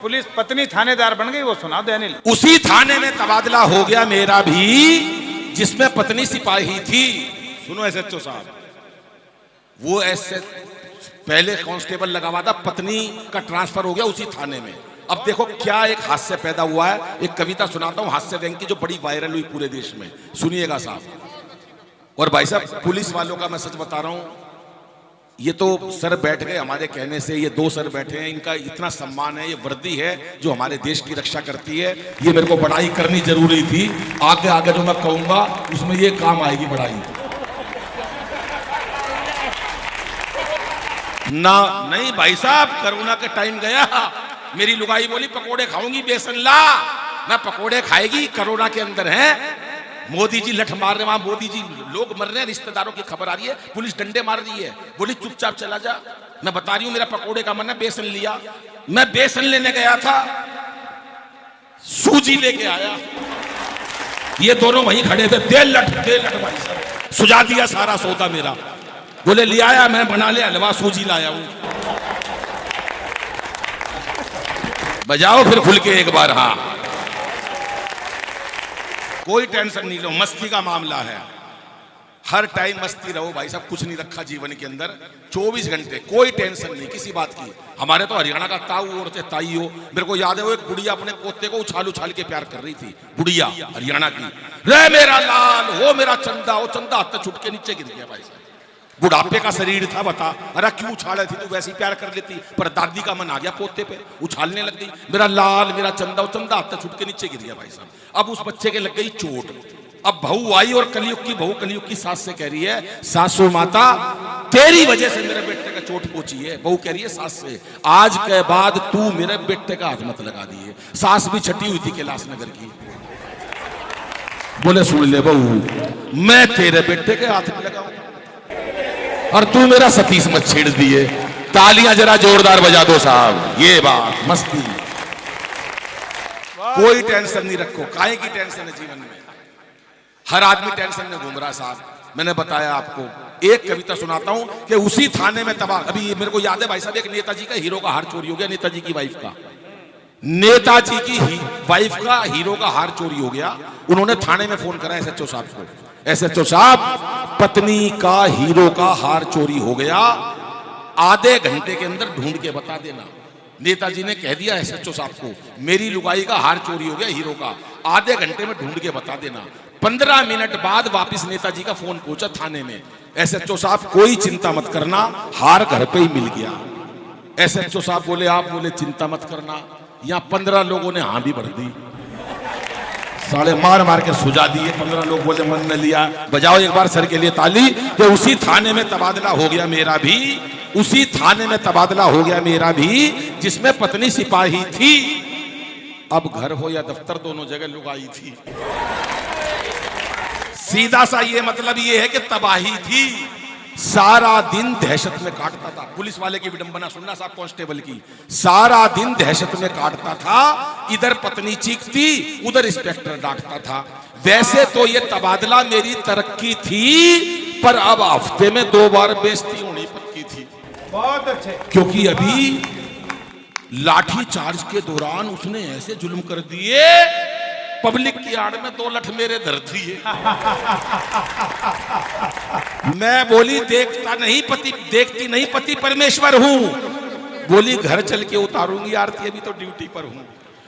Police पत्नी थानेदार बन गई, वो सुना दो अनिल। उसी थाने में तबादला हो गया मेरा भी, जिसमें पत्नी सिपाही थी। सुनो एसएचओ साहब, वो ऐसे पहले कांस्टेबल लगा हुआ था, पत्नी का ट्रांसफर हो गया उसी थाने में। अब देखो क्या एक हास्य पैदा हुआ है। एक कविता सुनाता हूं हास्य व्यंग की, जो बड़ी वायरल हुई पूरे देश में, सुनिएगा साहब। और भाई साहब, पुलिस वालों का मैं सच बता रहा हूं, ये तो सर बैठ गए हमारे कहने से, ये दो सर बैठे हैं, इनका इतना सम्मान है, ये वर्दी है जो हमारे देश की रक्षा करती है। ये मेरे को बड़ाई करनी जरूरी थी। आगे आगे जो मैं कहूंगा उसमें ये काम आएगी बड़ाई ना। नहीं भाई साहब, कोरोना के टाइम गया, मेरी लुगाई बोली पकोड़े खाऊंगी, बेसन ला। ना पकोड़े खाएगी, कोरोना के अंदर है। मोदी जी लठ मार रहे, वहां मोदी जी लोग मर रहे हैं, रिश्तेदारों की खबर आ रही है, पुलिस डंडे मार रही है। बोली चुपचाप चला जा। मैं बता रही हूं, मेरा पकोड़े का मन है, बेसन लिया। मैं बेसन लेने गया था, सूजी लेके आया, ये दोनों वहीं खड़े थे, दे लठ भाई साहब, सुझा दिया सारा सौदा मेरा। बोले ले आया, मैं बना ले हलवा, सूजी लाया हूं। बजाओ फिर खुल के एक बार। हाँ, कोई टेंशन नहीं लो, मस्ती का मामला है, हर टाइम मस्ती रहो भाई साहब। कुछ नहीं रखा जीवन के अंदर, 24 घंटे कोई टेंशन नहीं किसी बात की। हमारे तो हरियाणा का ताऊ और ताई हो, मेरे को याद है वो एक बुढ़िया अपने पोते को उछाल उछाल के प्यार कर रही थी, बुढ़िया हरियाणा की। रे मेरा लाल, हो मेरा चंदा, वो चंदा हाथ छुट के नीचे गिर गया भाई साहब। बुढ़ापे का शरीर था, बता अरे क्यों उछाले थी, तू वैसे ही प्यार कर लेती। पर दादी का मन आ गया पोते पे, उछालने लग गई, मेरा लाल मेरा चंदा, वो चंदा हाथ छुट के नीचे गिर गया भाई साहब। अब उस बच्चे के लग गई चोट। अब बहू आई और कलयुग की बहू कलयुग की सास से कह रही है, सासू माता तेरी वजह से मेरे बेटे का चोट पहुंची है। बहू कह रही है सास से, आज के बाद तू मेरे बेटे का हाथ मत लगा दिए। सास भी छठी हुई थी कैलाश नगर की। बोले सुन ले बहू, मैं तेरे बेटे के हाथ में लगाऊं और तू मेरा सतीश मत छेड़ दिए। तालियां जरा जोरदार बजा दो साहब। ये बात मस्ती, कोई टेंशन नहीं रखो। काहे की टेंशन है जीवन में, हर आदमी टेंशन में घूम रहा है साहब। मैंने बताया आपको, एक कविता सुनाता हूं कि उसी थाने में तबाह। अभी मेरे को याद है भाई साहब, एक नेताजी का हीरो का हार चोरी हो गया, नेताजी की वाइफ का, नेताजी की वाइफ का हीरो का हार चोरी हो गया। उन्होंने थाने में फोन करा एसएचओ साहब को, एसएचओ साहब पत्नी का हीरो का हार चोरी हो गया, आधे घंटे के अंदर ढूंढ के बता देना। नेताजी ने कह दिया एसएचओ साहब को, मेरी लुगाई का हार चोरी हो गया हीरो का, आधे घंटे में ढूंढ के बता देना। 15 मिनट बाद वापस नेताजी का फोन पहुंचा थाने में, एसएचओ साहब कोई चिंता मत करना, हार घर पे ही मिल गया। एसएचओ साहब बोले, आप बोले चिंता मत करना। यहाँ 15 लोगों ने हाँ भी भर दी, साले मार मार के सुझा दिए। 15 लोग बोले मन में लिया। बजाओ एक बार सर के लिए ताली कि उसी थाने में तबादला हो गया मेरा भी, उसी थाने में तबादला हो गया मेरा भी, जिसमें पत्नी सिपाही थी। अब घर हो या दफ्तर, दोनों जगह लुगाई थी। सीधा सा ये मतलब ये है कि तबाही थी। सारा दिन दहशत में काटता था। पुलिस वाले की विडंबना सुनना साहब, कांस्टेबल की, सारा दिन दहशत में काटता था। इधर पत्नी चीखती, उधर इंस्पेक्टर डांटता था। वैसे तो ये तबादला मेरी तरक्की थी, पर अब हफ्ते में 2 बार बेइज्जती होनी पक्की थी। बहुत अच्छे। क्योंकि अभी लाठी चार्ज के दौरान उसने ऐसे जुल्म कर दिए, पब्लिक की आड़ में 2 लठ मेरे धर दिए। मैं बोली देखता नहीं पति, देखती नहीं पति परमेश्वर हूं। बोली घर चल के उतारूंगी आरती, अभी तो ड्यूटी पर हूं।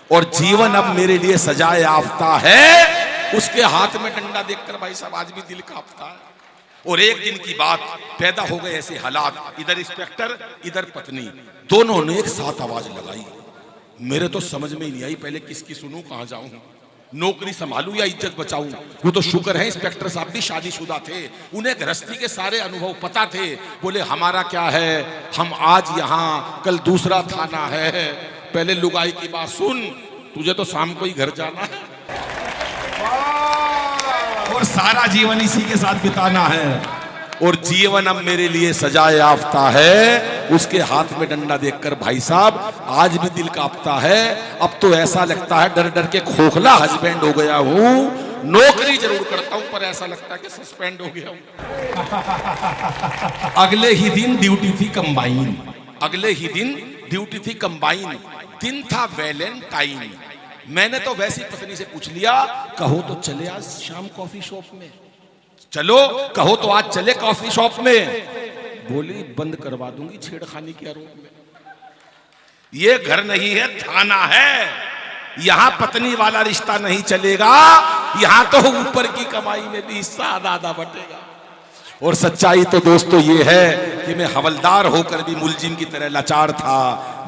और जीवन अब मेरे लिए सजाए याफ्ता है। उसके हाथ में डंडा देखकर भाई साहब आज भी दिल कांपता है। और एक दिन की बात, पैदा हो गए ऐसे हालात, इधर इंस्पेक्टर इधर पत्नी, दोनों ने एक साथ आवाज लगाई। मेरे तो समझ में ही नहीं आई, पहले किसकी सुनूं, कहां जाऊं, नौकरी संभालूं या इज्जत बचाऊं। वो तो शुक्र है इंस्पेक्टर साहब भी शादीशुदा थे, उन्हें गृहस्थी के सारे अनुभव पता थे। बोले हमारा क्या है, हम आज यहाँ, कल दूसरा थाना है, पहले लुगाई की बात सुन, तुझे तो शाम को ही घर जाना है और सारा जीवन इसी के साथ बिताना है। और जीवन अब मेरे लिए सजाए याफ्ता है। उसके हाथ में डंडा देखकर भाई साहब आज भी दिल कांपता है। अब तो ऐसा लगता है डर डर के खोखला हस्बैंड हो गया हूं। नौकरी जरूर करता हूं, पर ऐसा लगता है कि सस्पेंड हो गया हूं। अगले ही दिन ड्यूटी थी कंबाइन, अगले ही दिन ड्यूटी थी कंबाइन। दिन था वैलेंटाइन। मैंने तो वैसी पत्नी से पूछ लिया, कहो तो चले आज शाम कॉफी शॉप में, चलो कहो तो आज चले कॉफी शॉप में। बोली बंद करवा दूंगी छेड़खानी के आरोप में। ये घर नहीं है, थाना है। यहां पत्नी वाला रिश्ता नहीं चलेगा, यहां तो ऊपर की कमाई में भी हिस्सा आधा आधा बटेगा। और सच्चाई तो दोस्तों ये है कि मैं हवलदार होकर भी मुलजिम की तरह लाचार था।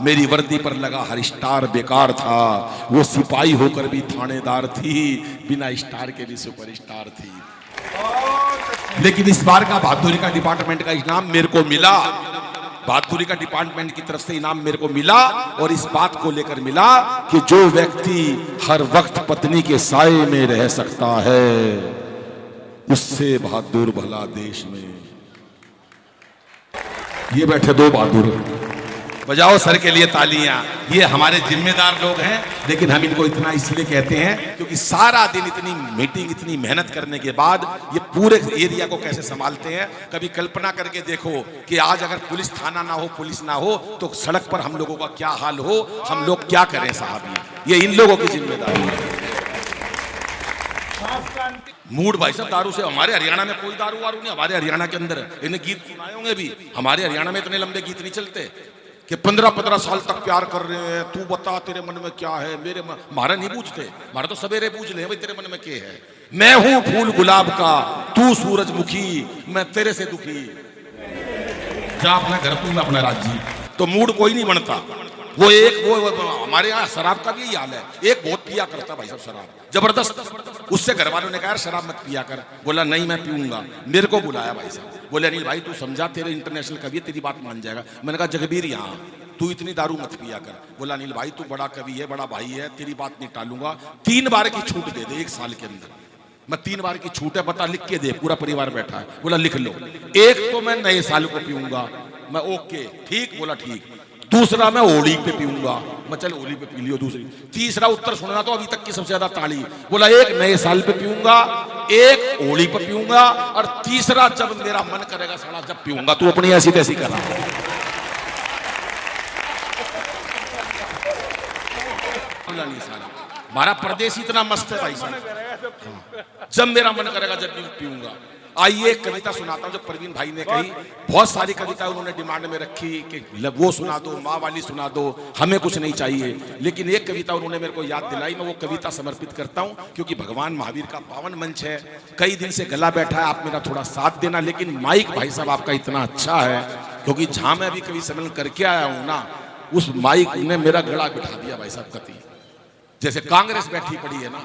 मेरी वर्दी पर लगा हर स्टार बेकार था। वो सिपाही होकर भी थानेदार थी, बिना स्टार के भी सुपरस्टार थी। लेकिन इस बार का बहादुरी का डिपार्टमेंट का इनाम मेरे को मिला। बहादुरी का डिपार्टमेंट की तरफ से इनाम मेरे को मिला, और इस बात को लेकर मिला कि जो व्यक्ति हर वक्त पत्नी के साए में रह सकता है, उससे बहादुर भला देश में। ये बैठे दो बहादुर, बजाओ सर के लिए तालियां। ये हमारे जिम्मेदार लोग हैं, लेकिन हम इनको इतना इसलिए कहते हैं क्योंकि सारा दिन इतनी मीटिंग, इतनी मेहनत करने के बाद ये पूरे एरिया को कैसे संभालते हैं। कभी कल्पना करके देखो कि आज अगर पुलिस थाना ना हो, पुलिस ना हो, तो सड़क पर हम लोगों का क्या हाल हो, हम लोग क्या करें साहब। ये इन लोगों की जिम्मेदारी है। मूड भाई साहब दारू से, हमारे हरियाणा में कोई दारू वारू नहीं। हमारे हरियाणा के अंदर इन्हें गीत सुनाए होंगे भी। हमारे हरियाणा में इतने लंबे गीत नहीं चलते कि 15-15 साल तक प्यार कर रहे हैं, तू बता तेरे मन में क्या है। मेरे हमारा नहीं पूछते, हमारा तो सवेरे पूछ ले भाई तेरे मन में क्या है। मैं हूं फूल गुलाब का, तू सूरजमुखी, मैं तेरे से दुखी। जा अपना घर, तू अपना राज्य। तो मूड कोई नहीं बनता। वो हमारे यहाँ शराब का भी यही हाल है। एक बहुत पिया करता भाई साहब शराब, जबरदस्त। उससे घर वालों ने कहा यार शराब मत पिया कर। बोला नहीं मैं पीऊंगा। मेरे को बुलाया भाई साहब, बोले अनिल भाई तू समझा, तेरे इंटरनेशनल कवि है, तेरी बात मान जाएगा। मैंने कहा जगबीर यहाँ तू इतनी दारू मत पिया कर। बोला अनिल भाई तू बड़ा कवि है, बड़ा भाई है, तेरी बात नहीं टालूंगा। 3 बार की छूट दे दे 1 साल के अंदर। मैं 3 बार की छूट है, बता लिख के दे। पूरा परिवार बैठा है। बोला लिख लो। एक तो मैं नए साल को पीऊंगा। मैं ओके ठीक। बोला ठीक। दूसरा मैं होली पे पीऊंगा। मैं चल होली पे पी लियो। दूसरी, तीसरा उत्तर सुनना तो अभी तक की सबसे ज्यादा ताली। बोला एक नए साल पे पीऊंगा, एक होली पे पीऊंगा, और तीसरा जब मेरा मन करेगा साला जब पीऊंगा। तू अपनी ऐसी तैसी करा। हमारा प्रदेश इतना मस्त है भाई साहब, जब मेरा मन करेगा जब पीऊंगा। आइए एक कविता सुनाता हूं जो प्रवीण भाई ने कही। बहुत सारी कविता उन्होंने डिमांड में रखी कि वो सुना दो, माँ वाली सुना दो, हमें कुछ नहीं चाहिए। लेकिन एक कविता उन्होंने मेरे को याद दिलाई, मैं वो कविता समर्पित करता हूं क्योंकि भगवान महावीर का पावन मंच है। कई दिन से गला बैठा है, आप मेरा थोड़ा साथ देना। लेकिन माइक भाई साहब आपका इतना अच्छा है, क्योंकि जहां मैं अभी कवि सम्मेलन करके आया हूं ना, उस माइक ने मेरा गला बिठा दिया भाई साहब। कति जैसे कांग्रेस बैठी पड़ी है ना,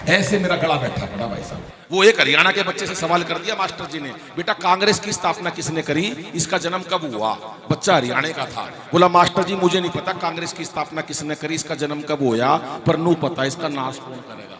ऐसे मेरा गला बैठा पड़ा भाई साहब। वो एक हरियाणा के बच्चे से सवाल कर दिया मास्टर जी ने, बेटा कांग्रेस की स्थापना किसने करी, इसका जन्म कब हुआ। बच्चा हरियाणा का था। बोला मास्टर जी मुझे नहीं पता कांग्रेस की स्थापना किसने करी, इसका जन्म कब हुआ, पर नू पता इसका नाश कौन करेगा।